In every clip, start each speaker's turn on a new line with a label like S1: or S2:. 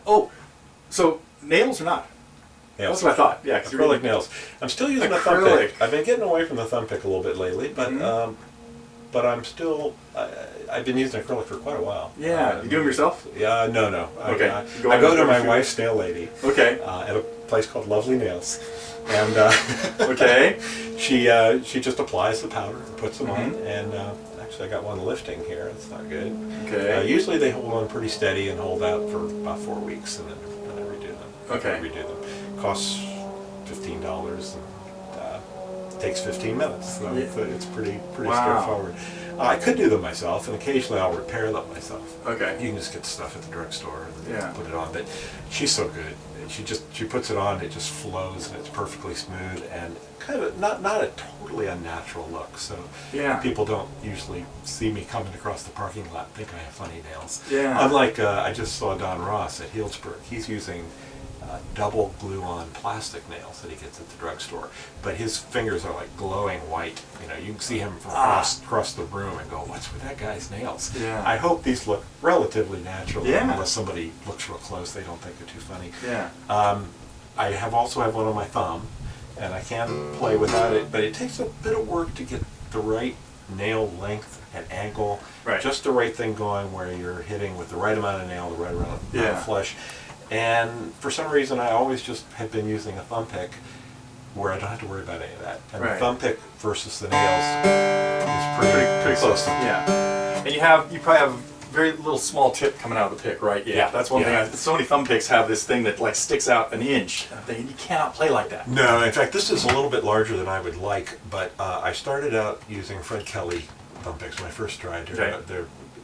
S1: Oh, so nails or not?
S2: Nails.
S1: That's what I thought. Yeah,
S2: Acrylic nails. I'm still using the thumb pick. I've been getting away from the thumb pick a little bit lately, but but I'm still. I've been using acrylic for quite a while.
S1: Yeah, you do them yourself?
S2: Yeah, no.
S1: Okay.
S2: I go to my wife's nail lady.
S1: Okay.
S2: At a place called Lovely Nails, and
S1: okay.
S2: She just applies the powder and puts them on, and actually I got one lifting here. It's not good.
S1: Okay.
S2: Usually they hold on pretty steady and hold out for about 4 weeks, and then I redo them.
S1: Okay.
S2: I redo them. Costs $15 and takes 15 minutes. So it's pretty straightforward. I could do them myself, and occasionally I'll repair them myself.
S1: Okay.
S2: You can just get stuff at the drugstore and put it on, but she's so good. She puts it on, it just flows, and it's perfectly smooth, and kind of not a totally unnatural look. So people don't usually see me coming across the parking lot and think I have funny nails.
S1: Yeah.
S2: Unlike I just saw Don Ross at Healdsburg. He's using double glue-on plastic nails that he gets at the drugstore, but his fingers are like glowing white. You can see him from across the room and go, "What's with that guy's nails?"
S1: Yeah.
S2: I hope these look relatively natural,
S1: Yeah.
S2: unless somebody looks real close, they don't think they're too funny.
S1: Yeah.
S2: I also have one on my thumb, and I can play without it, but it takes a bit of work to get the right nail length and angle, just the right thing going where you're hitting with the right amount of nail, the right amount of flesh. And for some reason, I always just have been using a thumb pick where I don't have to worry about any of that. And the thumb pick versus the nails is pretty close.
S1: Yeah. And you probably have a very little small tip coming out of the pick, right? Yeah. That's one thing. So many thumb picks have this thing that like sticks out an inch. And I'm thinking, you cannot play like that.
S2: No, in fact, this is a little bit larger than I would like, but I started out using Fred Kelly thumb picks when I first tried.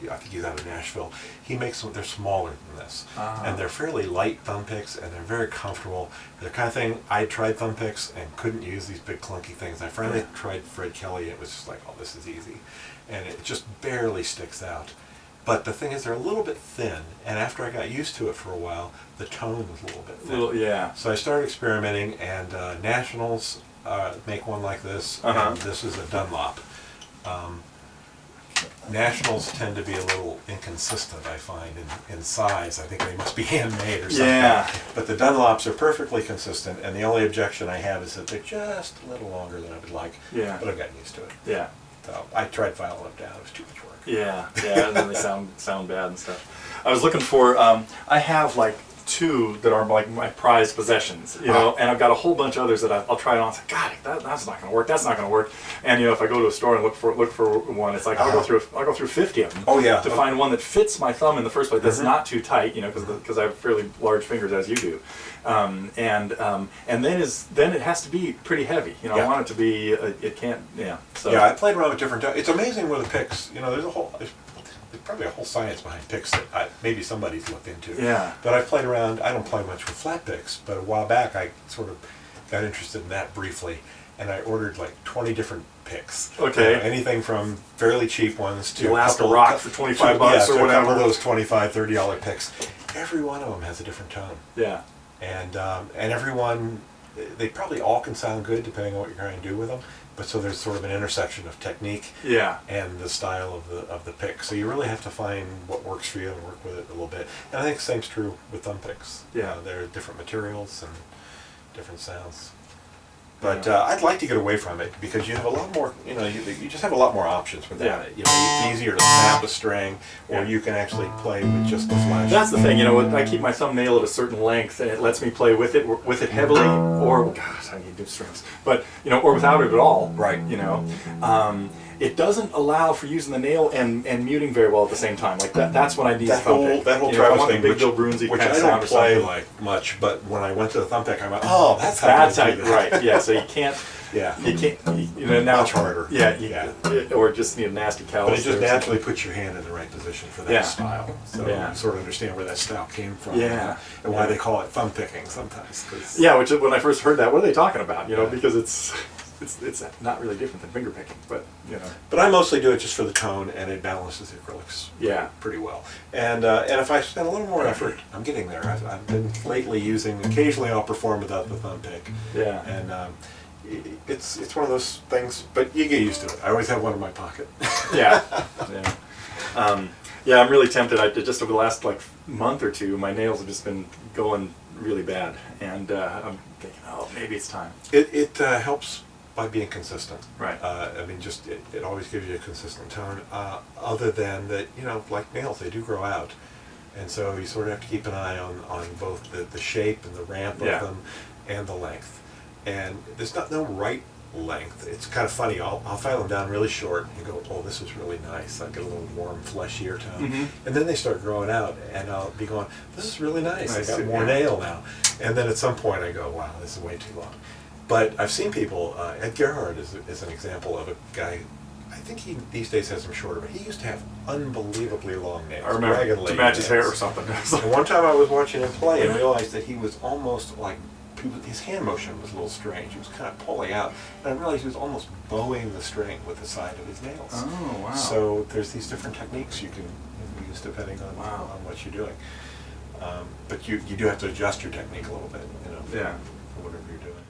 S2: I think he's out of Nashville. He makes them, they're smaller than this. And they're fairly light thumb picks, and they're very comfortable. They're the kind of thing, I tried thumb picks and couldn't use these big clunky things. I finally tried Fred Kelly, and it was just like, oh, this is easy. And it just barely sticks out. But the thing is, they're a little bit thin, and after I got used to it for a while, the tone was a little bit thin. So I started experimenting, and Nationals make one like this, and this is a Dunlop. Nationals tend to be a little inconsistent, I find, in size. I think they must be handmade or something.
S1: Yeah.
S2: But the Dunlops are perfectly consistent, and the only objection I have is that they're just a little longer than I would like.
S1: Yeah.
S2: But I've gotten used to it.
S1: Yeah.
S2: So I tried filing them down. It was too much work.
S1: Yeah, and then they sound bad and stuff. I was looking for, I have like 2 that are like my prized possessions, and I've got a whole bunch of others that I'll try it on. It's like, God, that's not going to work. That's not going to work. And if I go to a store and look for one, it's like I'll go through 50 of them.
S2: To
S1: find one that fits my thumb in the first place. That's not too tight, because I have fairly large fingers as you do. And then it has to be pretty heavy. I want it to be. It can't. So.
S2: Yeah, I played around with different. It's amazing with the picks. There's probably a whole science behind picks that maybe somebody's looked into.
S1: Yeah.
S2: But I've played around. I don't play much with flat picks, but a while back I sort of got interested in that briefly, and I ordered like 20 different picks.
S1: Okay.
S2: Anything from fairly cheap ones to
S1: Alaska Rock for $25 or whatever.
S2: A couple of those $25, $30 picks. Every one of them has a different tone.
S1: Yeah.
S2: And everyone, they probably all can sound good depending on what you're trying to do with them. But so there's sort of an intersection of technique and the style of the pick. So you really have to find what works for you and work with it a little bit. And I think the same's true with thumb picks.
S1: Yeah.
S2: There are different materials and different sounds. But I'd like to get away from it because you have a lot more, you just have a lot more options with that. It's easier to snap a string, or you can actually play with just the flash.
S1: That's the thing, I keep my thumbnail at a certain length, and it lets me play with it heavily, or gosh, I need new strings, but or without it at all.
S2: Right.
S1: It doesn't allow for using the nail and muting very well at the same time. Like that's what I need.
S2: That whole Travis thing,
S1: Big Bill Brunsey
S2: which
S1: kind
S2: I
S1: of
S2: don't play
S1: something.
S2: like much, but when I went to the thumb pick, I went, oh, that's how
S1: right. Yeah, so you can't.
S2: Yeah.
S1: You can't. Now
S2: much harder.
S1: Yeah. Or just need a nasty callus.
S2: But it just naturally puts your hand in the right position for that style. So you sort of understand where that style came from.
S1: Yeah.
S2: And why they call it thumb picking sometimes.
S1: Yeah, which when I first heard that, what are they talking about? Because it's not really different than finger picking, but
S2: But I mostly do it just for the tone, and it balances the acrylics pretty well. And if I spend a little more effort, I'm getting there. I've been lately using. Occasionally, I'll perform without the thumb pick.
S1: Yeah.
S2: And it's one of those things, but you get used to it. I always have one in my pocket.
S1: Yeah. Yeah, I'm really tempted. I just over the last like month or two, my nails have just been going really bad, and I'm thinking, oh, maybe it's time.
S2: It helps by being consistent.
S1: Right.
S2: I mean, just it always gives you a consistent tone. Other than that, you know, like nails, they do grow out, and so you sort of have to keep an eye on both the shape and the ramp
S1: Yeah.
S2: of them, and the length. And there's no right length. It's kind of funny. I'll file them down really short and go, oh, this is really nice. I'll get a little warm, fleshier tone.
S1: Mhm.
S2: And then they start growing out, and I'll be going, this is really nice. I
S1: Nice,
S2: got more
S1: yeah.
S2: nail now. And then at some point I go, wow, this is way too long. But I've seen people, Ed Gerhard is an example of a guy, I think he these days has them shorter, but he used to have unbelievably long nails.
S1: I remember
S2: dragon
S1: to
S2: lady
S1: match his hair or
S2: nails.
S1: something.
S2: And one time I was watching him play and realized that he was almost like, his hand motion was a little strange. He was kind of pulling out. And I realized he was almost bowing the string with the side of his nails.
S1: Oh, wow.
S2: So there's these different techniques you can use depending on,
S1: Wow.
S2: on what you're doing. But you do have to adjust your technique a little bit, you know,
S1: Yeah.
S2: for whatever you're doing.